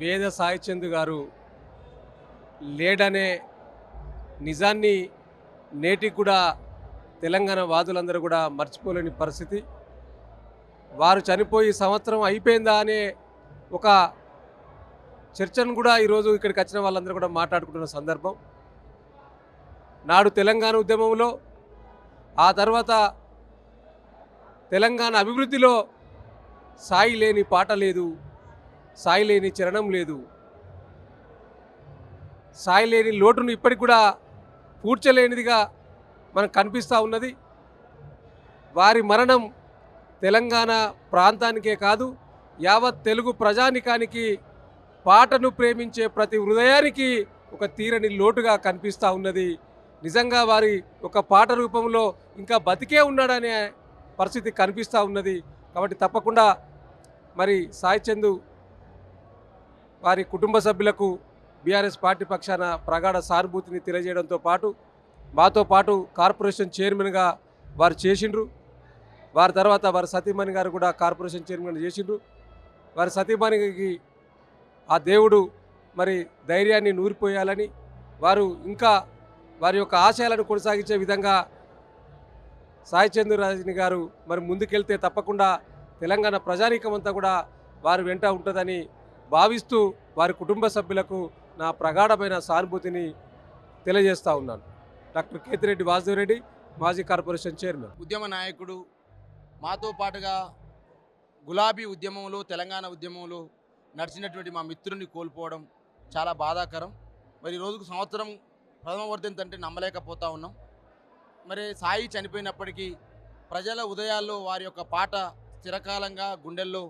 వేద సాయిచంద్ గారు లేడనే నిజాన్ని నేటికి కూడా తెలంగాణ వాదులందరూ కూడా మర్చిపోలేని పరిస్థితి. వారు చనిపోయి సంవత్సరం అయిపోయిందా అనే ఒక చర్చను కూడా ఈరోజు ఇక్కడికి వచ్చిన వాళ్ళందరూ కూడా మాట్లాడుకుంటున్న సందర్భం. నాడు తెలంగాణ ఉద్యమంలో, ఆ తర్వాత తెలంగాణ అభివృద్ధిలో సాయి లేని పాట లేదు, సాయి లేని చరణం లేదు, సాయి లేని లోటును ఇప్పటికి కూడా పూడ్చలేనిదిగా మనకు కనిపిస్తూ ఉన్నది. వారి మరణం తెలంగాణ ప్రాంతానికే కాదు, యావత్ తెలుగు ప్రజానికానికి, పాటను ప్రేమించే ప్రతి హృదయానికి ఒక తీరని లోటుగా కనిపిస్తూ ఉన్నది. నిజంగా వారి ఒక పాట రూపంలో ఇంకా బతికే ఉన్నాడనే పరిస్థితి కనిపిస్తూ ఉన్నది. కాబట్టి తప్పకుండా మరి సాయిచంద్ వారి కుటుంబ సభ్యులకు బీఆర్ఎస్ పార్టీ పక్షాన ప్రగాఢ సానుభూతిని తెలియజేయడంతో పాటు, మాతో పాటు కార్పొరేషన్ చైర్మన్గా వారు చేసిండ్రు. వారి తర్వాత వారి సతీమణి గారు కూడా కార్పొరేషన్ చైర్మన్ చేసిండ్రు. వారి సతీమణికి ఆ దేవుడు మరి ధైర్యాన్ని నూరిపోయాలని, వారు ఇంకా వారి యొక్క ఆశయాలను కొనసాగించే విధంగా సాయిచంద్ రాజని గారు మరి ముందుకెళ్తే తప్పకుండా తెలంగాణ ప్రజానీకం అంతా కూడా వారు వెంట ఉంటుందని భావిస్తూ వారి కుటుంబ సభ్యులకు నా ప్రగాఢమైన సానుభూతిని తెలియజేస్తూ ఉన్నాను. డాక్టర్ కేతిరెడ్డి వాసుదేవరెడ్డి, మాజీ కార్పొరేషన్ చైర్మన్. ఉద్యమ నాయకుడు, మాతో పాటుగా గులాబీ ఉద్యమంలో, తెలంగాణ ఉద్యమంలో నడిచినటువంటి మా మిత్రుని కోల్పోవడం చాలా బాధాకరం. మరి రోజుకు సంవత్సరం ప్రథమ వర్ధంతి అంటే నమ్మలేకపోతా ఉన్నాం. మరి సాయి చనిపోయినప్పటికీ ప్రజల ఉదయాల్లో వారి యొక్క పాట చిరకాలంగా గుండెల్లో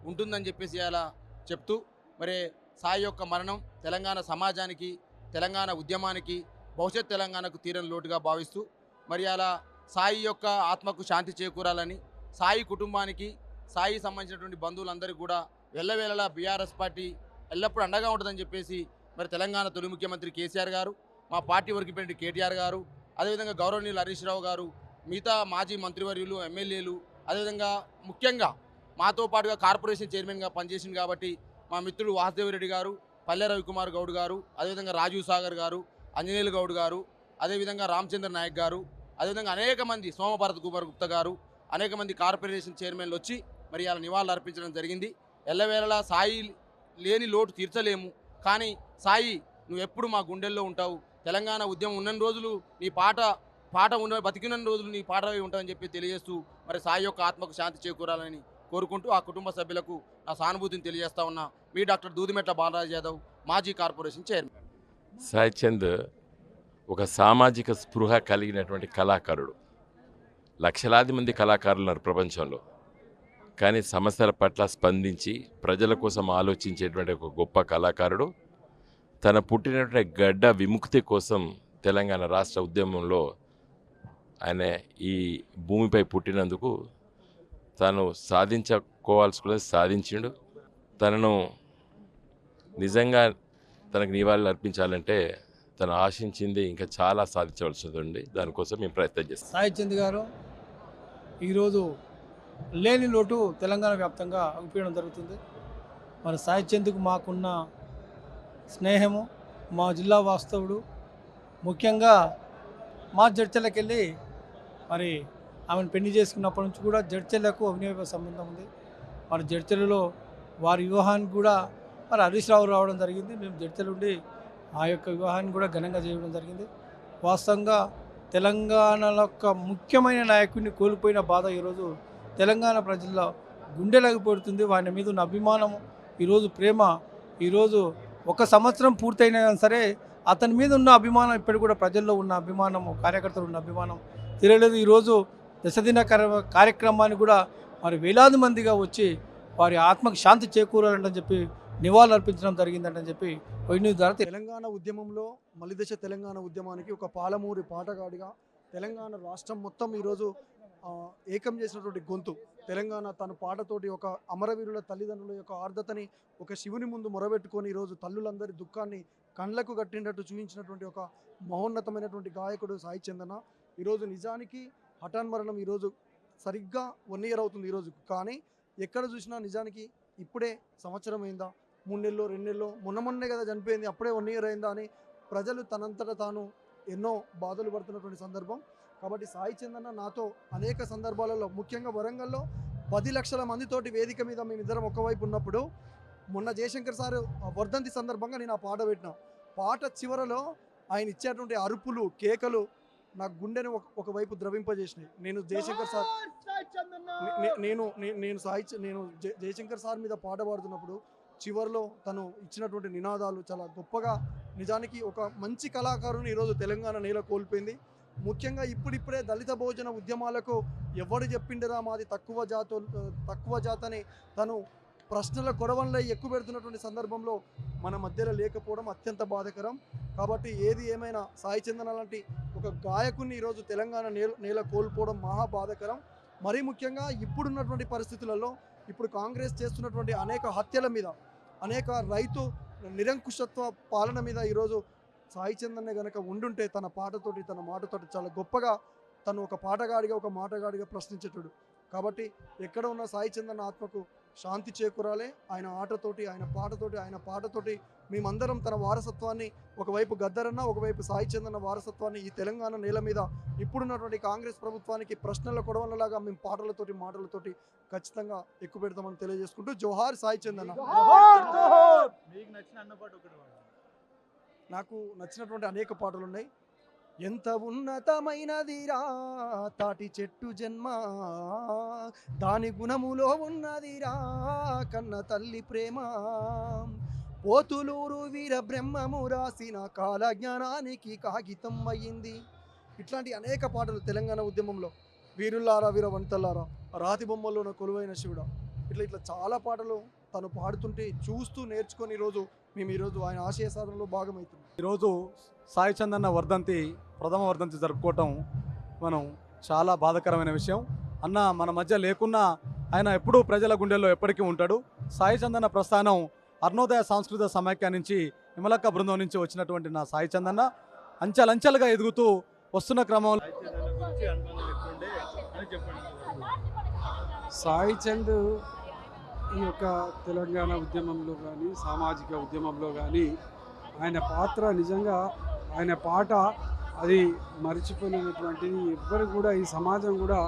ఉంటుందని చెప్పేసి అలా చెప్తూ, మరి సాయి యొక్క మరణం తెలంగాణ సమాజానికి, తెలంగాణ ఉద్యమానికి, భవిష్యత్ తెలంగాణకు తీరని లోటుగా భావిస్తూ, మరి అలా సాయి యొక్క ఆత్మకు శాంతి చేకూరాలని, సాయి కుటుంబానికి, సాయి సంబంధించినటువంటి బంధువులందరికీ కూడా వెళ్ళవేళలా బీఆర్ఎస్ పార్టీ ఎల్లప్పుడూ అండగా ఉంటుందని చెప్పేసి మరి తెలంగాణ తొలి ముఖ్యమంత్రి కేసీఆర్ గారు, మా పార్టీ వర్కింగ్ ప్రెసిడెంట్ కేటీఆర్ గారు, అదేవిధంగా గౌరవనీయులు హరీష్ రావు గారు, మిగతా మాజీ మంత్రివర్యులు, ఎమ్మెల్యేలు, అదేవిధంగా ముఖ్యంగా మాతో పాటుగా కార్పొరేషన్ చైర్మన్గా పనిచేసింది కాబట్టి మా మిత్రుడు వాసుదేవరెడ్డి గారు, పల్లె రవికుమార్ గౌడ్ గారు, అదేవిధంగా రాజీవ్ సాగర్ గారు, అంజనేయులు గౌడ్ గారు, అదేవిధంగా రామచంద్ర నాయక్ గారు, అదేవిధంగా అనేక మంది, సోమభారత్ కుమార్ గుప్తా గారు, అనేక మంది కార్పొరేషన్ చైర్మన్లు వచ్చి మరి అలా నివాళులు అర్పించడం జరిగింది. ఎల్లవేళలా సాయి లేని లోటు తీర్చలేము, కానీ సాయి నువ్వు ఎప్పుడు మా గుండెల్లో ఉంటావు. తెలంగాణ ఉద్యమం ఉన్నన్ని రోజులు నీ పాట ఉన్న బతికిన రోజులు నీ పాటవే ఉంటావని చెప్పి తెలియజేస్తూ మరి సాయి యొక్క ఆత్మకు శాంతి చేకూరాలని కోరుకుంటూ ఆ కుటుంబ సభ్యులకు నా సానుభూతిని తెలియజేస్తా ఉన్నా. మీ డాక్టర్ దూదిమెట్ల బాలరాజ్ యాదవ్, మాజీ కార్పొరేషన్ చైర్మన్. సాయిచంద్ ఒక సామాజిక స్పృహ కలిగినటువంటి కళాకారుడు. లక్షలాది మంది కళాకారులు ఉన్నారు ప్రపంచంలో, కానీ సమస్యల పట్ల స్పందించి ప్రజల కోసం ఆలోచించేటువంటి ఒక గొప్ప కళాకారుడు. తన పుట్టినటువంటి గడ్డ విముక్తి కోసం తెలంగాణ రాష్ట్ర ఉద్యమంలో ఆయన ఈ భూమిపై పుట్టినందుకు తాను సాధించుకోవాల్సుకున్నది సాధించిండు. తనను నిజంగా తనకు నివాళులు అర్పించాలంటే తను ఆశించింది ఇంకా చాలా సాధించవలసి ఉంది. దానికోసం మేము ప్రయత్నం చేస్తాం. సాయిచంద్ గారు ఈరోజు లేని లోటు తెలంగాణ వ్యాప్తంగా అగిపోయడం జరుగుతుంది. మరి సాయిచంద్కు మాకున్న స్నేహము, మా జిల్లా వాస్తవుడు, ముఖ్యంగా మా జడ్చర్లకు వెళ్ళి మరి ఆమెను పెళ్లి చేసుకున్నప్పటి నుంచి కూడా జడ్చర్లకు అవినీతి సంబంధం ఉంది. మరి జడ్చర్లలో వారి వివాహానికి కూడా మరి హరీష్ రావు రావడం జరిగింది. మేము జడ్చర్ల ఉండి ఆ యొక్క వివాహాన్ని కూడా ఘనంగా చేయడం జరిగింది. వాస్తవంగా తెలంగాణలో యొక్క ముఖ్యమైన నాయకుడిని కోల్పోయిన బాధ ఈరోజు తెలంగాణ ప్రజల్లో గుండెలకు పడుతుంది. వారి మీద ఉన్న అభిమానము, ఈరోజు ప్రేమ, ఈరోజు ఒక సంవత్సరం పూర్తయినా సరే అతని మీద ఉన్న అభిమానం, ఇప్పటికి కూడా ప్రజల్లో ఉన్న అభిమానము, కార్యకర్తలు ఉన్న అభిమానం తిరగలేదు. ఈరోజు దశదిన కార్యక్రమాన్ని కూడా మరి వేలాది మందిగా వచ్చి వారి ఆత్మకు శాంతి చేకూరాలని చెప్పి నివాళులు అర్పించడం జరిగిందని చెప్పి వైన్యూస్ ద్వారా తెలంగాణ ఉద్యమంలో మలిదశ తెలంగాణ ఉద్యమానికి ఒక పాలమూరి పాటగాడిగా తెలంగాణ రాష్ట్రం మొత్తం ఈరోజు ఏకం చేసినటువంటి గొంతు. తెలంగాణ తన పాటతోటి ఒక అమరవీరుల తల్లిదండ్రుల యొక్క ఆర్ద్రతని ఒక శివుని ముందు మొరబెట్టుకొని ఈరోజు తల్లులందరి దుఃఖాన్ని కండ్లకు కట్టినట్టు చూపించినటువంటి ఒక మహోన్నతమైనటువంటి గాయకుడు సాయిచంద్. ఈరోజు నిజానికి హఠాన్ మరణం ఈరోజు సరిగ్గా 1 year అవుతుంది ఈరోజు. కానీ ఎక్కడ చూసినా నిజానికి ఇప్పుడే సంవత్సరం అయిందా, 3 నెలలో 2 నెలలో మొన్నే కదా చనిపోయింది, అప్పుడే 1 ఇయర్ అయిందా అని ప్రజలు తనంతట తాను ఎన్నో బాధలు పడుతున్నటువంటి సందర్భం. కాబట్టి సాయి చందన్న నాతో అనేక సందర్భాలలో, ముఖ్యంగా వరంగల్లో 10 లక్షల మందితోటి వేదిక మీద మేమిద్దరం ఒకవైపు ఉన్నప్పుడు, మొన్న జయశంకర్ సార్ వర్ధంతి సందర్భంగా నేను ఆ పాట పెట్టిన. పాట చివరలో ఆయన ఇచ్చేటువంటి అరుపులు, కేకలు నా గుండెని ఒకవైపు ద్రవింపజేసినాయి. నేను జయశంకర్ సార్ నేను జయశంకర్ సార్ మీద పాట పాడుతున్నప్పుడు చివరిలో తను ఇచ్చినటువంటి నినాదాలు చాలా గొప్పగా, నిజానికి ఒక మంచి కళాకారుని ఈరోజు తెలంగాణ నేల కోల్పోయింది. ముఖ్యంగా ఇప్పుడిప్పుడే దళిత భోజన ఉద్యమాలకు ఎవడు చెప్పిండరా మాది తక్కువ జాతని తను ప్రశ్నల కొడవల్లో ఎక్కువ పెడుతున్నటువంటి సందర్భంలో మన మధ్యలో లేకపోవడం అత్యంత బాధాకరం. కాబట్టి ఏది ఏమైనా సాయి చందన లాంటి ఒక గాయకుని ఈరోజు తెలంగాణ నేల కోల్పోవడం మహా బాధాకరం. మరీ ముఖ్యంగా ఇప్పుడున్నటువంటి పరిస్థితులలో, ఇప్పుడు కాంగ్రెస్ చేస్తున్నటువంటి అనేక హత్యల మీద, అనేక రైతు నిరంకుశత్వ పాలన మీద ఈరోజు సాయి చందన్నే గనక ఉండుంటే తన పాటతోటి, తన మాటతోటి చాలా గొప్పగా తను ఒక పాటగాడిగా, ఒక మాటగాడిగా ప్రశ్నించేటాడు. కాబట్టి ఎక్కడ ఉన్న సాయి చందన్ ఆత్మకు శాంతి చేకూరాలి. ఆయన ఆటతోటి, ఆయన పాటతోటి, ఆయన పాటతోటి మేమందరం తన వారసత్వాన్ని, ఒకవైపు గద్దరన్న, ఒకవైపు సాయి చందన్న వారసత్వాన్ని ఈ తెలంగాణ నేల మీద ఇప్పుడున్నటువంటి కాంగ్రెస్ ప్రభుత్వానికి ప్రశ్నల కొడవలలాగా మేము పాటలతోటి, మాటలతోటి ఖచ్చితంగా ఎక్కువ పెడతామని తెలియజేసుకుంటూ జోహార్ సాయి చందన్న. నాకు నచ్చినటువంటి అనేక పాటలు ఉన్నాయి. ఎంత ఉన్నతమైనదిరా తాటి చెట్టు జన్మ, దాని గుణములో ఉన్నదిరా కన్న తల్లి ప్రేమ, పోతులూరు వీర బ్రహ్మము రాసిన కాలజ్ఞానానికి కాగితం అయ్యింది. ఇట్లాంటి అనేక పాటలు తెలంగాణ ఉద్యమంలో, వీరుల్లారా వీర వనితల్లారా, రాతి బొమ్మల్లోన కొలువైన శివుడా, ఇట్లా చాలా పాటలు తను పాడుతుంటే చూస్తూ నేర్చుకొని ఈరోజు ఆయన ఆశయ సాధనలో భాగమవుతుంది. ఈరోజు సాయి చందన్న ప్రథమ వర్ధంతి జరుపుకోవటం మనం చాలా బాధాకరమైన విషయం. అన్న మన మధ్య లేకున్నా ఆయన ఎప్పుడూ ప్రజల గుండెల్లో ఎప్పటికీ ఉంటాడు. సాయి చందన్న ప్రస్థానం అరుణోదయ సాంస్కృతిక సమైక్య నుంచి, విమలక్క బృందం నుంచి వచ్చినటువంటి నా సాయి చందన్న అంచెలంచెలుగా ఎదుగుతూ వస్తున్న క్రమంలో సాయి చంద్ ఈ యొక్క తెలంగాణ ఉద్యమంలో కానీ, సామాజిక ఉద్యమంలో కానీ ఆయన పాత్ర నిజంగా, ఆయన పాట అది మర్చిపోయినటువంటిది, ఎవ్వరు కూడా ఈ సమాజం కూడా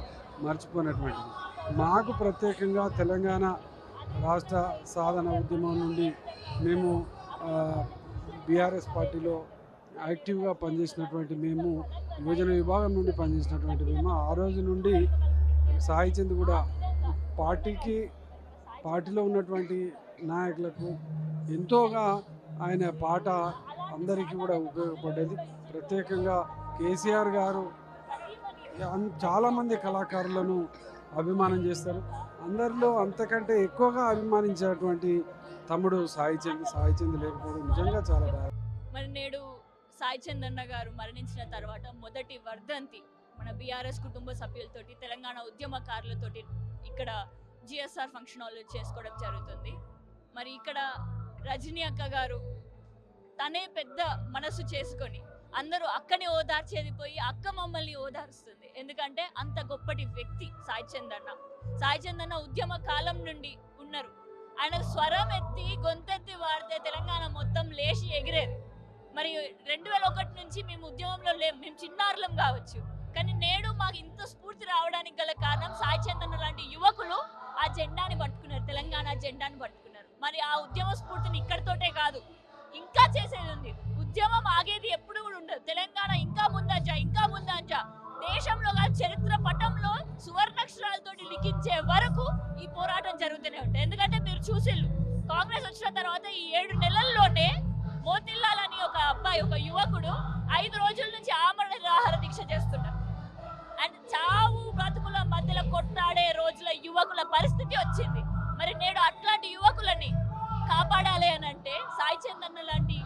మర్చిపోయినటువంటిది. మాకు ప్రత్యేకంగా తెలంగాణ రాష్ట్ర సాధన ఉద్యమం నుండి మేము బీఆర్ఎస్ పార్టీలో యాక్టివ్గా పనిచేసినటువంటి మేము, యువజన విభాగం నుండి పనిచేసినటువంటి మేము, ఆ రోజు నుండి సాయి చంద్ కూడా పార్టీలో ఉన్నటువంటి నాయకులకు ఎంతోగా ఆయన పాట అందరికీ కూడా ఉపయోగపడ్డది. ప్రత్యేకంగా కేసీఆర్ గారు చాలామంది కళాకారులను అభిమానం చేస్తారు. అందరిలో అంతకంటే ఎక్కువగా అభిమానించేటువంటి తమ్ముడు సాయి చంద్ లేకపోవడం నిజంగా చాలా బాగా. మరి నేడు సాయి చంద్ అన్న గారు మరణించిన తర్వాత మొదటి వర్ధంతి మన బీఆర్ఎస్ కుటుంబ సభ్యులతోటి, తెలంగాణ ఉద్యమకారులతోటి ఇక్కడ జిఎస్ఆర్ ఫంక్షన్ హాల్లో చేసుకోవడం జరుగుతుంది. మరి ఇక్కడ రజనీ అక్క గారు తనే పెద్ద మనసు చేసుకొని అందరూ అక్కని ఓదార్చేది పోయి అక్క మమ్మల్ని ఓదారుస్తుంది. ఎందుకంటే అంత గొప్పటి వ్యక్తి సాయి చంద్ అన్న. సాయి చంద్ అన్న ఉద్యమ కాలం నుండి ఉన్నారు. ఆయన స్వరం ఎత్తి గొంతెత్తి వాడితే తెలంగాణ మొత్తం లేచి ఎగిరేది. మరి 2001 నుంచి మేము ఉద్యమంలో మేము చిన్నారులం కావచ్చు, కానీ నేడు మాకు ఇంత స్ఫూర్తి రావడానికి గల కారణం సాయి చంద్ అన్న లాంటి యువకులు ఆ జెండాని పట్టుకున్నారు, తెలంగాణ జెండాని పట్టుకున్నారు. మరి ఆ ఉద్యమ స్ఫూర్తిని ఇక్కడితోటే కాదు, ఇంకా చేసేది ఉంది. ఉద్యమం ఆగేది ఎప్పుడు కూడా ఉండదు. తెలంగాణ ఇంకా ముందంజా దేశంలో కాదు, చరిత్ర పటంలో సువర్ణాక్షరాలతోటి లిఖించే వరకు ఈ పోరాటం జరుగుతూనే ఉంటుంది. ఎందుకంటే మీరు చూసిళ్ళు, కాంగ్రెస్ వచ్చిన తర్వాత ఈ 7 నెలల్లోనే మోతిలాల్ అని ఒక అబ్బాయి, ఒక యువకుడు 5 రోజుల నుంచి ఆమరణ నిరాహార దీక్ష చేస్తున్నారు. అండ్ చావు బ్రతుకుల మధ్యలో కొట్లాడే రోజుల యువకుల పరిస్థితి వచ్చింది. మరి నేడు అట్లాంటి యువకులని కాపాడాలి అని అంటే సాయి చంద్ అన్న లాంటి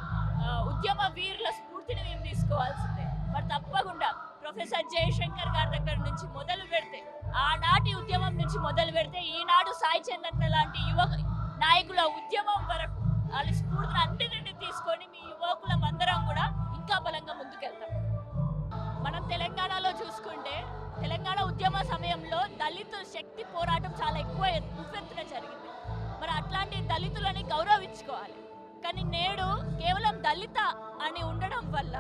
ఉద్యమ వీరుల స్ఫూర్తిని మేము తీసుకోవాల్సిందే. మరి తప్పకుండా ప్రొఫెసర్ జయశంకర్ గారి దగ్గర నుంచి మొదలు పెడితే, ఆనాటి ఉద్యమం నుంచి మొదలు పెడితే ఈనాడు సాయి చంద్ అన్న లాంటి నాయకుల ఉద్యమం వరకు వాళ్ళ స్ఫూర్తిని అన్నింటినీ తీసుకొని మీ యువకులందరం కూడా ఇంకా బలంగా ముందుకెళ్తాం. మనం తెలంగాణలో చూసుకుంటే తెలంగాణ ఉద్యమ సమయంలో దళితుల శక్తి పోరాటం చాలా ఎక్కువ ఉవ్వెత్తున జరిగింది. మరి అట్లాంటి దళితులని గౌరవించుకోవాలి. దళిత అని ఉండడం వల్ల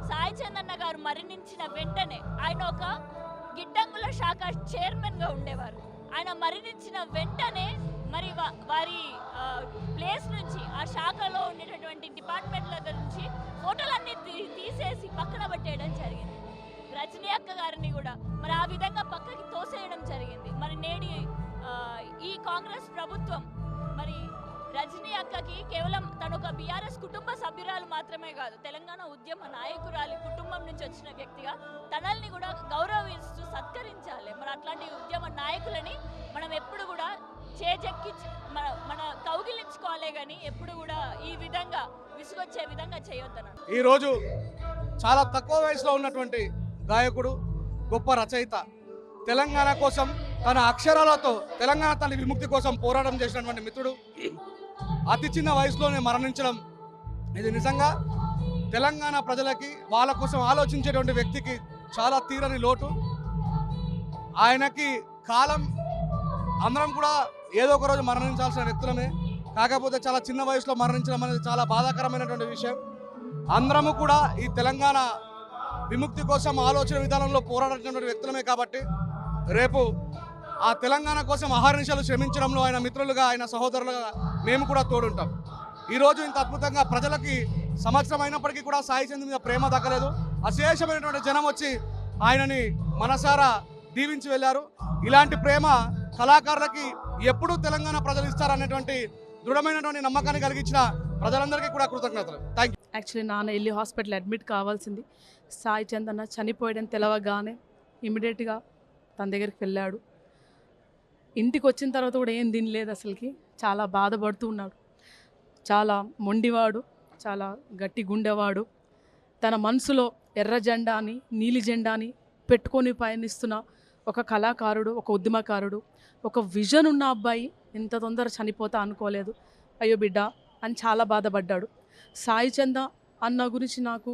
సాయి చందన్న గారు మరణించిన వెంటనే ఆయన ఒక గిడ్డంగుల శాఖ చైర్మన్గా ఉండేవారు. ఆయన మరణించిన వెంటనే మరి వారి ప్లేస్ నుంచి ఆ శాఖలో ఉండేటటువంటి డిపార్ట్మెంట్ల నుంచి ఫోటోలన్నీ తీసేసి పక్కన పెట్టేయడం జరిగింది. రజనీ అక్క గారిని కూడా మరి ఆ విధంగా పక్కకి తోసేయడం జరిగింది. మరి నేడి ఈ కాంగ్రెస్ ప్రభుత్వం మరి రజనీ అక్కకి కేవలం తను ఒక బీఆర్ఎస్ కుటుంబ సభ్యురాలు మాత్రమే కాదు, తెలంగాణ ఉద్యమ నాయకురాలి కుటుంబం నుంచి వచ్చిన వ్యక్తిగా తనల్ని కూడా గౌరవిస్తూ సత్కరించాలి. మరి అట్లాంటి ఉద్యమ నాయకులని మనం ఎప్పుడు కూడా చేజెక్కి మన కౌగిలించుకోవాలే కానీ ఎప్పుడు కూడా ఈ విధంగా విసుగొచ్చే విధంగా చేయొద్దన. ఈరోజు చాలా తక్కువ వయసులో ఉన్నటువంటి గాయకుడు, గొప్ప రచయిత, తెలంగాణ కోసం తన అక్షరాలతో తెలంగాణ తల్లి విముక్తి కోసం పోరాటం చేసినటువంటి మిత్రుడు అతి చిన్న వయసులోనే మరణించడం, ఇది నిజంగా తెలంగాణ ప్రజలకి వాళ్ళ కోసం ఆలోచించేటువంటి వ్యక్తికి చాలా తీరని లోటు. ఆయనకి కాలం అందరం కూడా ఏదో ఒక రోజు మరణించాల్సిన వ్యక్తులమే, కాకపోతే చాలా చిన్న వయసులో మరణించడం అనేది చాలా బాధాకరమైనటువంటి విషయం. అందరము కూడా ఈ తెలంగాణ విముక్తి కోసం ఆలోచన విధానంలో పోరాడుతున్నటువంటి వ్యక్తులమే కాబట్టి రేపు ఆ తెలంగాణ కోసం అహర్నిశలు శ్రమించడంలో ఆయన మిత్రులుగా, ఆయన సహోదరులుగా మేము కూడా తోడుంటాం. ఈరోజు ఇంత అద్భుతంగా ప్రజలకి సంవత్సరం అయినప్పటికీ కూడా సాయి చంద్ మీద ప్రేమ దక్కలేదు. అశేషమైనటువంటి జనం వచ్చి ఆయనని మనసారా దీవించి వెళ్ళారు. ఇలాంటి ప్రేమ కళాకారులకి ఎప్పుడూ తెలంగాణ ప్రజలు ఇస్తారనేటువంటి దృఢమైనటువంటి నమ్మకాన్ని కలిగించిన ప్రజలందరికీ కూడా కృతజ్ఞతలు. Thank you. యాక్చువల్లీ నాన్న వెళ్ళి హాస్పిటల్ అడ్మిట్ కావాల్సింది. సాయి చంద్ అన్న చనిపోయడం తెలవగానే ఇమీడియట్గా తన దగ్గరికి వెళ్ళాడు. ఇంటికి వచ్చిన తర్వాత కూడా ఏం తినలేదు అసలుకి. చాలా బాధపడుతూ ఉన్నాడు. చాలా మొండివాడు, చాలా గట్టి గుండెవాడు. తన మనసులో ఎర్ర జెండాని, నీలి జెండాని పెట్టుకొని పయనిస్తున్న ఒక కళాకారుడు, ఒక ఉద్యమకారుడు, ఒక విజన్ ఉన్న అబ్బాయి ఇంత తొందర చనిపోతా అనుకోలేదు. అయ్యో బిడ్డ అని చాలా బాధపడ్డాడు. సాయి చంద అన్న గురించి నాకు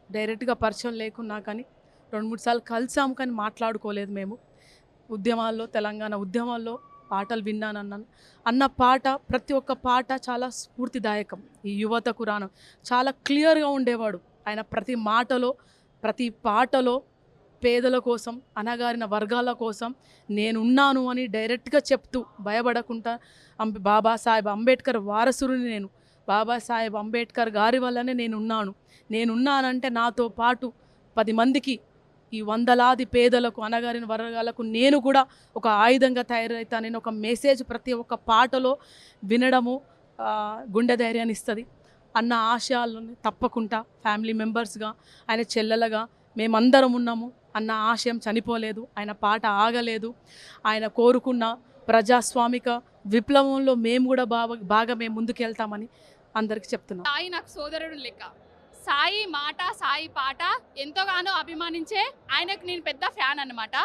డైరెక్ట్గా పరిచయం లేకున్నా కానీ 2-3 సార్లు కలిసాము, కానీ మాట్లాడుకోలేదు మేము. ఉద్యమాల్లో, తెలంగాణ ఉద్యమాల్లో పాటలు విన్నానన్నాను. అన్న పాట, ప్రతి ఒక్క పాట చాలా స్ఫూర్తిదాయకం. ఈ యువతకు రాను చాలా క్లియర్గా ఉండేవాడు. ఆయన ప్రతి మాటలో, ప్రతి పాటలో పేదల కోసం, అణగారిన వర్గాల కోసం నేనున్నాను అని డైరెక్ట్గా చెప్తూ భయపడకుండా, బాబాసాహెబ్ అంబేద్కర్ వారసుడిని నేను, బాబాసాహెబ్ అంబేద్కర్ గారి వల్లనే నేనున్నానంటే నాతో పాటు 10 మందికి, ఈ వందలాది పేదలకు, అణగారిన వర్గాలకు నేను కూడా ఒక ఆయుధంగా తయారవుతానని ఒక మెసేజ్ ప్రతి ఒక్క పాటలో వినడము గుండె ధైర్యాన్ని ఇస్తుంది. అన్న ఆశయాలను తప్పకుండా ఫ్యామిలీ మెంబర్స్గా, ఆయన చెల్లెలుగా మేమందరం ఉన్నాము. అన్న ఆశయం చనిపోలేదు, ఆయన పాట ఆగలేదు. ఆయన కోరుకున్న ప్రజాస్వామిక విప్లవంలో మేము కూడా బాగా మేము ముందుకెళ్తామని అందరికీ చెప్తున్నాం. సాయి నాకు సోదరుడు లెక్క. సాయి మాట, సాయి పాట ఎంతోగానో అభిమానించే ఆయనకు నేను పెద్ద ఫ్యాన్ అన్నమాట.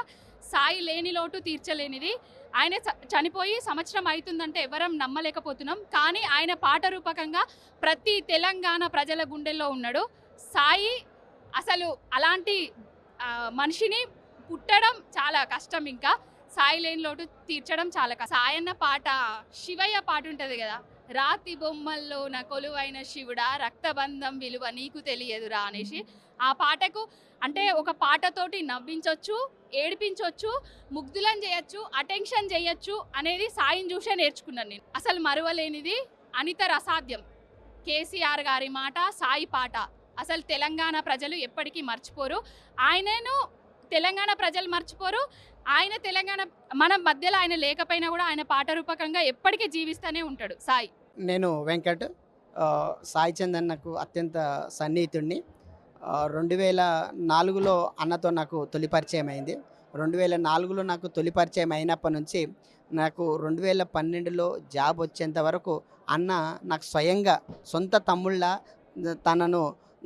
సాయి లేని లోటు తీర్చలేనిది. ఆయన చనిపోయి సంవత్సరం అవుతుందంటే ఎవరం నమ్మలేకపోతున్నాం, కానీ ఆయన పాట రూపకంగా ప్రతి తెలంగాణ ప్రజల గుండెల్లో ఉన్నాడు. సాయి అసలు అలాంటి మనిషిని పుట్టడం చాలా కష్టం. ఇంకా సాయి లేని లోటు తీర్చడం చాలా కష్టం. సాయన్న పాట, శివయ్య పాట ఉంటుంది కదా, రాతి బొమ్మల్లో నా కొలువైన శివుడా, రక్తబంధం విలువ నీకు తెలియదురా అనేసి, ఆ పాటకు అంటే ఒక పాటతోటి నవ్వించవచ్చు, ఏడిపించవచ్చు, ముగ్ధులను చేయొచ్చు, అటెన్షన్ చేయొచ్చు అనేది సాయిని చూసే నేర్చుకున్నాను నేను. అసలు మరువలేనిది, అనితర అసాధ్యం. కేసీఆర్ గారి మాట, సాయి పాట అసలు తెలంగాణ ప్రజలు ఎప్పటికీ మర్చిపోరు. ఆయనను తెలంగాణ ప్రజలు మర్చిపోరు. ఆయన తెలంగాణ మన మధ్యలో ఆయన లేకపోయినా కూడా ఆయన పాట రూపకంగా ఎప్పటికీ జీవిస్తూనే ఉంటాడు సాయి. నేను వెంకట్, సాయి చంద్ అన్నకు అత్యంత సన్నిహితుడిని. 2004లో అన్నతో నాకు తొలి పరిచయం అయింది. 2004లో నాకు తొలి పరిచయం అయినప్పటి నుంచి నాకు 2012లో జాబ్ వచ్చేంత వరకు అన్న నాకు స్వయంగా సొంత తమ్ముళ్ళ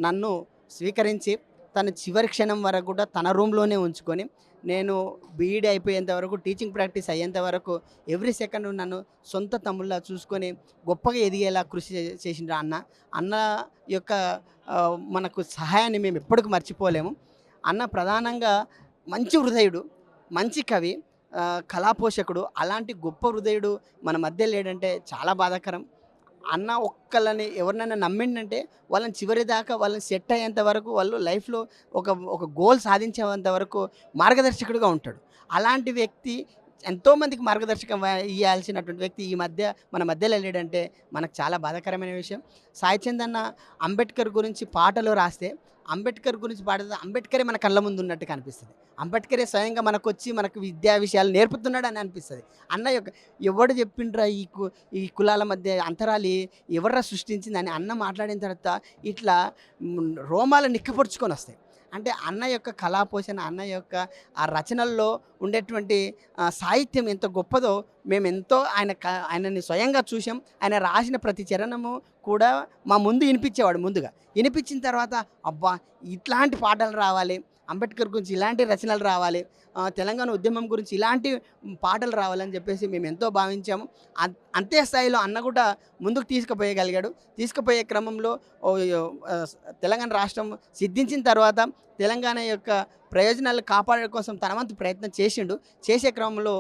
నన్ను స్వీకరించి తన చివరి క్షణం వరకు కూడా తన రూమ్లోనే ఉంచుకొని, నేను బీఈడీ అయిపోయేంత వరకు, టీచింగ్ ప్రాక్టీస్ అయ్యేంత వరకు ఎవ్రీ సెకండ్ నన్ను సొంత తమ్ముళ్ళ చూసుకొని గొప్పగా ఎదిగేలా కృషి చేసిండ్రు అన్న యొక్క మనకు సహాయాన్ని మేము ఎప్పటికీ మర్చిపోలేము. అన్న ప్రధానంగా మంచి హృదయుడు, మంచి కవి, కళాపోషకుడు. అలాంటి గొప్ప హృదయుడు మన మధ్య లేడంటే చాలా బాధాకరం. అన్న ఒక్కళ్ళని ఎవరినైనా నమ్మిండంటే వాళ్ళని చివరి దాకా వాళ్ళని సెట్ అయ్యేంత వరకు వాళ్ళు లైఫ్లో ఒక గోల్ సాధించేంత వరకు మార్గదర్శకుడిగా ఉంటాడు. అలాంటి వ్యక్తి ఎంతోమందికి మార్గదర్శకం ఇవ్వాల్సినటువంటి వ్యక్తి ఈ మధ్య మన మధ్యలో లేడంటే మనకు చాలా బాధాకరమైన విషయం. సాయి చంద్ అన్న అంబేద్కర్ గురించి పాటలు రాస్తే అంబేద్కర్ గురించి పాడితే అంబేద్కరే మన కళ్ళ ముందు ఉన్నట్టు కనిపిస్తుంది. అంబేద్కరే స్వయంగా మనకు వచ్చి మనకు విద్యా విషయాలు నేర్పుతున్నాడు అని అనిపిస్తుంది. అన్న యొక్క ఎవడు చెప్పిండ్రా ఈ కులాల మధ్య అంతరాలు ఎవర్రా సృష్టించింది అని అన్న మాట్లాడిన తర్వాత ఇట్లా రోమాలు నిక్కపరుచుకొని వస్తాయి. అంటే అన్న యొక్క కళాపోషణ, అన్న యొక్క ఆ రచనల్లో ఉండేటువంటి సాహిత్యం ఎంత గొప్పదో మేము ఎంతో ఆయనని స్వయంగా చూసాం. ఆయన రాసిన ప్రతి చరణము కూడా మా ముందు వినిపించేవాడు. ముందుగా వినిపించిన తర్వాత అబ్బా ఇట్లాంటి పాటలు రావాలి, అంబేద్కర్ గురించి ఇలాంటి రచనలు రావాలి, తెలంగాణ ఉద్యమం గురించి ఇలాంటి పాటలు రావాలని చెప్పేసి మేము ఎంతో భావించాము. అంతే స్థాయిలో అన్న కూడా ముందుకు తీసుకుపోయగలిగాడు. తీసుకుపోయే క్రమంలో తెలంగాణ రాష్ట్రం సిద్ధించిన తర్వాత తెలంగాణ యొక్క ప్రయోజనాలు కాపాడే కోసం తన వంతు ప్రయత్నం చేసిండు. చేసే క్రమంలో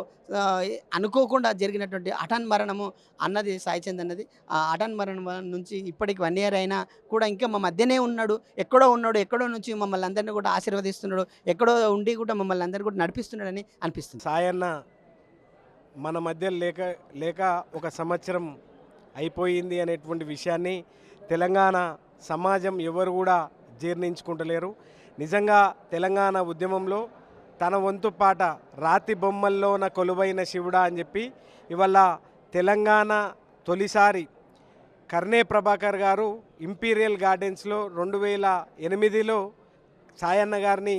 అనుకోకుండా జరిగినటువంటి హఠాన్ మరణము అన్నది సాయి చంద్ అన్నది. ఆ హఠాన్ మరణం నుంచి ఇప్పటికి 1 year అయినా కూడా ఇంకా మా మధ్యనే ఉన్నాడు. ఎక్కడో నుంచి మమ్మల్ని అందరినీ కూడా ఆశీర్వదిస్తున్నాడు. ఎక్కడో ఉండి కూడా మమ్మల్ని అందరినీ కూడా నడిపిస్తున్నాడని అనిపిస్తుంది. సాయన్న మన మధ్య లేక 1 సంవత్సరం అయిపోయింది అనేటువంటి విషయాన్ని తెలంగాణ సమాజం ఎవరు కూడా జీర్ణించుకుంటలేరు. నిజంగా తెలంగాణ ఉద్యమంలో తన వంతు పాట రాతి బొమ్మల్లోన కొలువైన శివుడా అని చెప్పి ఇవాళ తెలంగాణ తొలిసారి కర్నే ప్రభాకర్ గారు ఇంపీరియల్ గార్డెన్స్లో 2008లో సాయన్న గారిని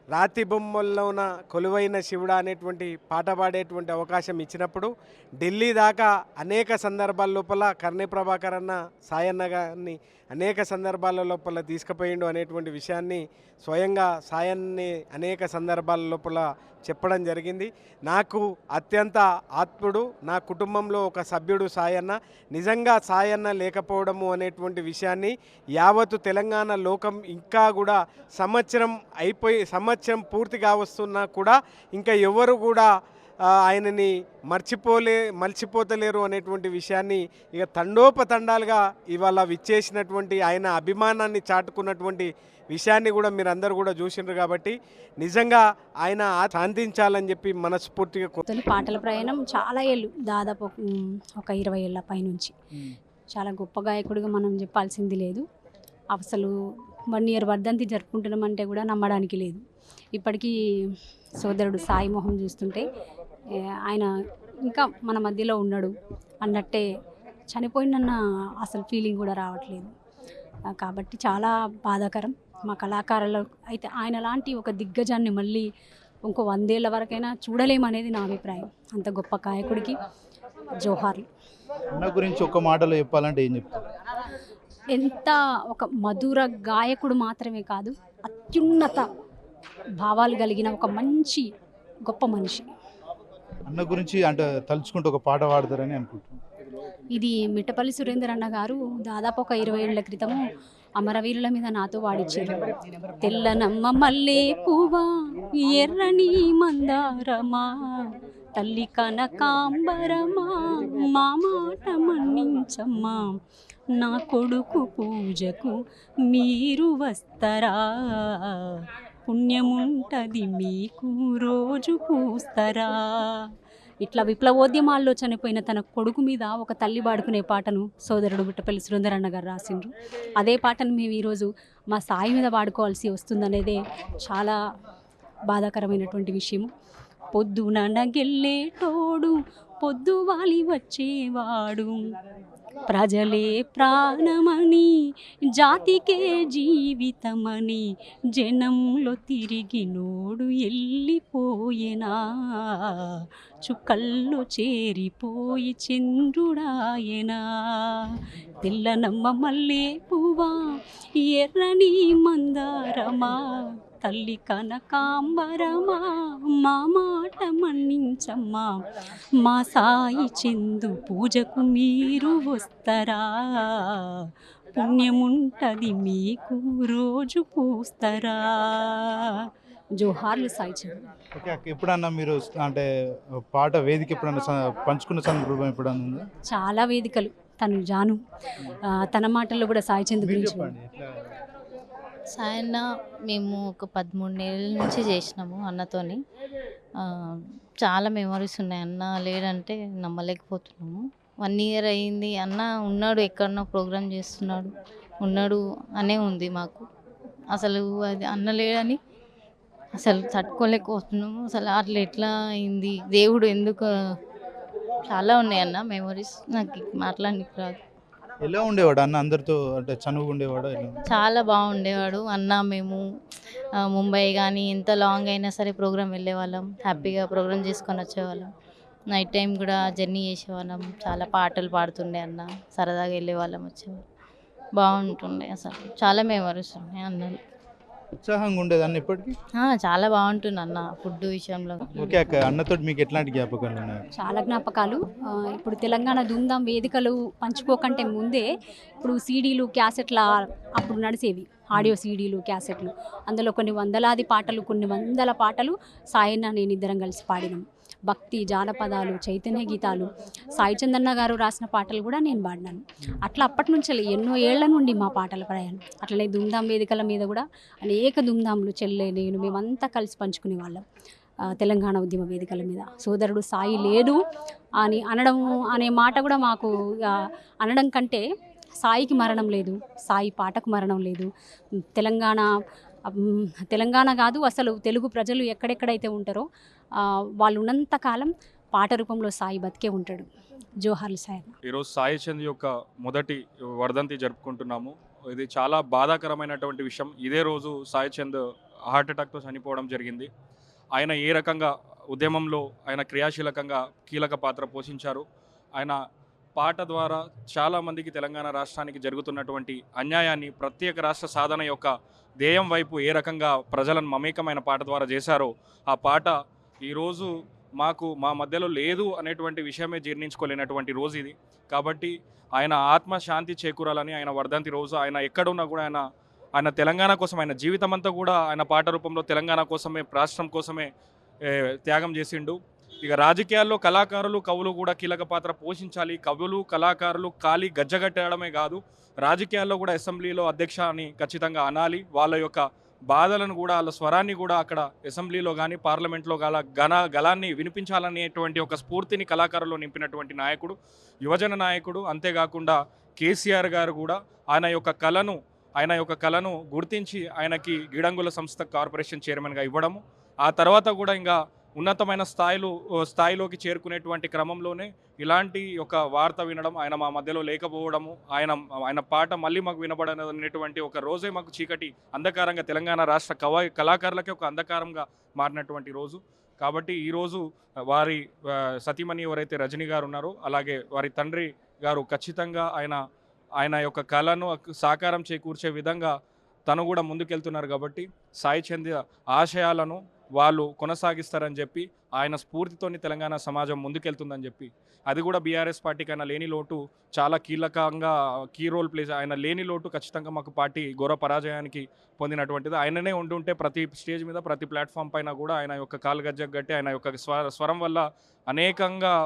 రాతి బొమ్మల్లోన కొలువైన శివుడా అనేటువంటి పాట పాడేటువంటి అవకాశం ఇచ్చినప్పుడు ఢిల్లీ దాకా అనేక సందర్భాల లోపల కర్నే ప్రభాకర్ అన్న సాయన్న గారిని అనేక సందర్భాల లోపల తీసుకుపోయిండు అనేటువంటి విషయాన్ని స్వయంగా సాయన్ని అనేక సందర్భాల లోపల చెప్పడం జరిగింది. నాకు అత్యంత ఆత్ముడు, నా కుటుంబంలో ఒక సభ్యుడు సాయన్న. నిజంగా సాయన్న లేకపోవడము అనేటువంటి విషయాన్ని యావత్తు తెలంగాణ లోకం ఇంకా కూడా సంవత్సరం పూర్తిగా వస్తున్నా కూడా ఇంకా ఎవరు కూడా ఆయనని మర్చిపోతలేరు అనేటువంటి విషయాన్ని ఇక తండోపతండాలుగా ఇవాళ విచ్చేసినటువంటి ఆయన అభిమానాన్ని చాటుకున్నటువంటి విషయాన్ని కూడా మీరందరూ కూడా చూసిండ్రు. కాబట్టి నిజంగా ఆయన శాంతించాలని చెప్పి మనస్ఫూర్తిగా పాటల ప్రయాణం చాలా ఏళ్ళు, దాదాపు ఒక 20 ఏళ్ళ పైనుంచి. చాలా గొప్ప గాయకుడిగా మనం చెప్పాల్సింది లేదు. అసలు 1 year వర్ధంతి జరుపుకుంటున్నామంటే కూడా నమ్మడానికి లేదు. ఇప్పటికీ సోదరుడు సాయి మొహం చూస్తుంటే ఆయన ఇంకా మన మధ్యలో ఉన్నాడు అన్నట్టే, చనిపోయిందన్న అసలు ఫీలింగ్ కూడా రావట్లేదు. కాబట్టి చాలా బాధాకరం. మా కళాకారులు అయితే ఆయన లాంటి ఒక దిగ్గజాన్ని మళ్ళీ ఇంకో 100 ఏళ్ళ వరకైనా చూడలేమనేది నా అభిప్రాయం. అంత గొప్ప గాయకుడికి జోహార్లు. అన్న గురించి ఒక మాటలో చెప్పాలంటే ఏం చెప్తారు? ఎంత ఒక మధుర గాయకుడు మాత్రమే కాదు, అత్యున్నత భావాలు కలిగిన ఒక మంచి గొప్ప మనిషి. అన్న గురించి అంటే తలుచుకుంటూ ఒక పాట పాడతారని అనుకుంటున్నాను. ఇది మిట్టపల్లి సురేందర్ అన్న గారు దాదాపు ఒక 20 ఏళ్ల క్రితము అమరవీరుల మీద నాతో పాడించారు. తెల్లనమ్మ మల్లె పువ్వా ఎర్రని మందారమా తల్లి కనకాంబరమా మా మాట మన్నించమ్మా, నా కొడుకు పూజకు మీరు వస్తారా, పుణ్యముంటది మీకు రోజు పూస్తారా. ఇట్లా విప్లవోద్యమాల్లో చనిపోయిన తన కొడుకు మీద ఒక తల్లి పాడుకునే పాటను సోదరుడు మిట్టపల్లి సురేందర్ అన్న గారు రాసిండ్రు. అదే పాటను మేము ఈరోజు మా సాయి మీద పాడుకోవాల్సి వస్తుందనేదే చాలా బాధాకరమైనటువంటి విషయం. పొద్దున నగెళ్ళేటోడు పొద్దు వాలి వచ్చేవాడు, ప్రజలే ప్రాణమని జాతికే జీవితమని జనంలో తిరిగినోడు వెళ్ళిపోయేనా, చుక్కల్లో చేరిపోయి చంద్రుడాయనా. తెల్లనమ్మ మల్లె పువ్వా ఎర్రని మందారమా తల్లి కనకాంబరమా మా మాట మన్నించమ్మా, మా సాయి చందు పూజకు మీరు వస్తారా, పుణ్యముంటది మీకు రోజు పూస్తారా. జోహార్లు సాయి చందు. ఓకే అక్క, ఎప్పుడన్నా మీరు అంటే పాట వేదిక ఎప్పుడన్నా పంచుకున్న సందర్భం ఎప్పుడన్నా ఉందా? చాలా వేదికలు తను జాను. తన మాటల్లో కూడా సాయి చంద్ మీరు గురించి చెప్పండి ఎట్లా సాయన్న మేము ఒక 13 నెలల నుంచి చేసినాము అన్నతోని. ఆ, చాలా మెమరీస్ ఉన్నాయి. అన్న లేడంటే నమ్మలేకపోతున్నాము. 1 ఇయర్ అయింది. అన్న ఉన్నాడు, ఎక్కడనో ప్రోగ్రామ్ చేస్తున్నాడు, ఉన్నాడు అనే ఉంది మాకు. అసలు అది అన్న లేడని అసలు తట్టుకోలేకపోతున్నాము. అసలు అట్లా ఎట్లా అయింది, దేవుడు ఎందుకు, చాలా ఉన్నాయి అన్న మెమరీస్. నాకు మాట్లాడడానికి రాదు. ఎలా ఉండేవాడు అన్న అందరితో అంటే చనువుగా ఉండేవాడు ఎలా చాలా బాగుండేవాడు అన్న. మేము ముంబై కానీ ఎంత లాంగ్ అయినా సరే ప్రోగ్రామ్ వెళ్ళేవాళ్ళం, హ్యాపీగా ప్రోగ్రామ్ చేసుకొని వచ్చేవాళ్ళం. నైట్ టైం కూడా జర్నీ చేసేవాళ్ళం, చాలా పాటలు పాడుతుండే అన్న, సరదాగా వెళ్ళేవాళ్ళం వచ్చేవాళ్ళం, బాగుంటుండే. అసలు చాలా మెమరీస్ ఉన్నాయి అన్నలు. ఉత్సాహంగా ఉండేది అన్న ఇప్పటికీ చాలా బాగుంటుంది అన్న ఫుడ్ విషయంలో. ఓకే అక్క, అన్నతో మీకు ఎట్లాంటి జ్ఞాపకాలు ఉన్నాయి? చాలా జ్ఞాపకాలు. ఇప్పుడు తెలంగాణ ధూమ్ధామ్ వేదికలు పంచుకోకంటే ముందే ఇప్పుడు సీడీలు, క్యాసెట్ల అప్పుడు నడిచేవి, ఆడియో సీడీలు, క్యాసెట్లు. అందులో కొన్ని వందలాది పాటలు, కొన్ని వందల పాటలు సాయన్న నేను ఇద్దరం కలిసి పాడినాం. భక్తి, జానపదాలు, చైతన్య గీతాలు, సాయి చందన్న గారు రాసిన పాటలు కూడా నేను పాడినాను. అట్లా అప్పటి నుంచి ఎన్నో ఏళ్ల నుండి మా పాటల ప్రయాణం. అట్లనే ధూమ్ధామ్ వేదికల మీద కూడా అనేక ధూమ్ధాములు చెల్లె నేను మేమంతా కలిసి పంచుకునే వాళ్ళం. తెలంగాణ ఉద్యమ వేదికల మీద సోదరుడు సాయి లేడు అని అనడం అనే మాట కూడా మాకు అనడం కంటే సాయికి మరణం లేదు, సాయి పాటకు మరణం లేదు. తెలంగాణ కాదు అసలు తెలుగు ప్రజలు ఎక్కడెక్కడైతే ఉంటారో వాళ్ళు ఉన్నంతకాలం పాట రూపంలో సాయి బతికే ఉంటాడు. జోహార్లు సాయి. ఈరోజు సాయి చంద్ యొక్క మొదటి వర్ధంతి జరుపుకుంటున్నాము. ఇది చాలా బాధాకరమైనటువంటి విషయం. ఇదే రోజు సాయి చంద్ హార్ట్ అటాక్తో చనిపోవడం జరిగింది. ఆయన ఏ రకంగా ఉద్యమంలో ఆయన క్రియాశీలకంగా కీలక పాత్ర పోషించారు. ఆయన పాట ద్వారా చాలామందికి తెలంగాణ రాష్ట్రానికి జరుగుతున్నటువంటి అన్యాయాన్ని, ప్రత్యేక రాష్ట్ర సాధన యొక్క ధ్యేయం వైపు ఏ రకంగా ప్రజలను మమేకమైన పాట ద్వారా చేశారో ఆ పాట ఈరోజు మా మధ్యలో లేదు అనేటువంటి విషయమే జీర్ణించుకోలేనటువంటి రోజు ఇది. కాబట్టి ఆయన ఆత్మ శాంతి చేకూరాలని ఆయన వర్ధంతి రోజు ఆయన ఎక్కడున్నా కూడా ఆయన తెలంగాణ కోసం ఆయన జీవితం అంతా కూడా ఆయన పాట రూపంలో తెలంగాణ కోసమే, రాష్ట్రం కోసమే త్యాగం చేసిండు. ఇక రాజకీయాల్లో కళాకారులు, కవులు కూడా కీలక పాత్ర పోషించాలి. కవులు, కళాకారులు ఖాళీ గజ్జగట్టడమే కాదు, రాజకీయాల్లో కూడా అసెంబ్లీలో అధ్యక్ష అని ఖచ్చితంగా అనాలి. వాళ్ళ యొక్క బాధలను కూడా, వాళ్ళ స్వరాన్ని కూడా అక్కడ అసెంబ్లీలో కానీ పార్లమెంట్లో గలాన్ని వినిపించాలనేటువంటి ఒక స్ఫూర్తిని కళాకారులు నింపినటువంటి నాయకుడు, యువజన నాయకుడు. అంతేకాకుండా కేసీఆర్ గారు కూడా ఆయన యొక్క కళను గుర్తించి ఆయనకి గిడంగుల సంస్థ కార్పొరేషన్ చైర్మన్గా ఇవ్వడము, ఆ తర్వాత కూడా ఇంకా ఉన్నతమైన స్థాయిలోకి చేరుకునేటువంటి క్రమంలోనే ఇలాంటి ఒక వార్త వినడం, ఆయన మా మధ్యలో లేకపోవడము, ఆయన పాట మళ్ళీ మాకు వినబడనేటువంటి ఒక రోజే మాకు చీకటి అంధకారంగా తెలంగాణ రాష్ట్ర కళాకారులకే ఒక అంధకారంగా మారినటువంటి రోజు. కాబట్టి ఈరోజు వారి సతీమణి ఎవరైతే రజనీ గారు ఉన్నారో, అలాగే వారి తండ్రి గారు ఖచ్చితంగా ఆయన యొక్క కళను సాకారం చేకూర్చే విధంగా తను కూడా ముందుకెళ్తున్నారు. కాబట్టి సాయి చంద్ ఆశయాలను వాళ్ళు కొనసాగిస్తారని చెప్పి, ఆయన స్ఫూర్తితోని తెలంగాణ సమాజం ముందుకెళ్తుందని చెప్పి, అది కూడా బీఆర్ఎస్ పార్టీకి ఆయన లేని లోటు చాలా కీలకంగా కీ రోల్ ప్లేస్. ఆయన లేని లోటు ఖచ్చితంగా మాకు పార్టీ ఘోర పరాజయానికి పొందినటువంటిది. ఆయననే ఉంటుంటే ప్రతి స్టేజ్ మీద, ప్రతి ప్లాట్ఫామ్ పైన కూడా ఆయన యొక్క కాలు గజ్జగట్టి ఆయన యొక్క స్వరం వల్ల అనేకంగా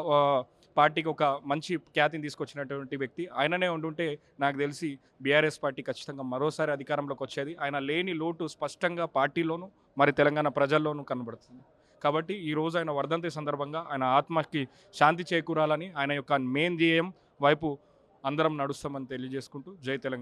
పార్టీకి ఒక మంచి ఖ్యాతిని తీసుకొచ్చినటువంటి వ్యక్తి. ఆయననే ఉంటుంటే నాకు తెలిసి బీఆర్ఎస్ పార్టీ ఖచ్చితంగా మరోసారి అధికారంలోకి వచ్చేది. ఆయన లేని లోటు స్పష్టంగా పార్టీలోనూ మరి తెలంగాణ ప్రజల్లోనూ కనబడుతుంది. కాబట్టి ఈరోజు ఆయన వర్ధంతి సందర్భంగా ఆయన ఆత్మకి శాంతి చేకూరాలని, ఆయన యొక్క మెయిన్ ధ్యేయం వైపు అందరం నడుస్తామని తెలియజేసుకుంటూ జై తెలంగాణ.